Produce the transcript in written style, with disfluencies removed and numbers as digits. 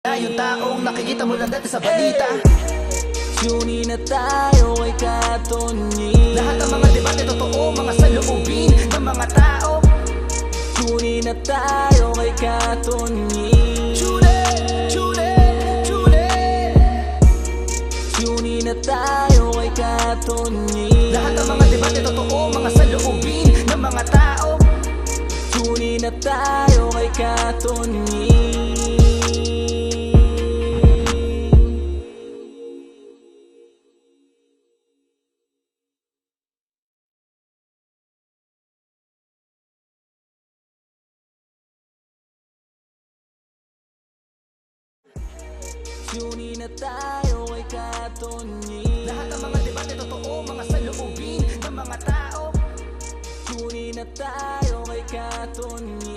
Yung taong nakikita mo lang dati sa balita. Tunin na tayo kay Katony. Lahat ng mga debate totoo, mga saloobin ng mga tao. Tunin na tayo kay Katony. Chule, chule, chule. Tunin na tayo kay Katony. Lahat ng mga debate totoo, mga saloobin ng mga tao. Tunin na tayo kay Katony. Tunin na tayo kay Katony. Lahat ng mga debate totoo, mga saloobin ng mga tao. Tunin na tayo kay Katony.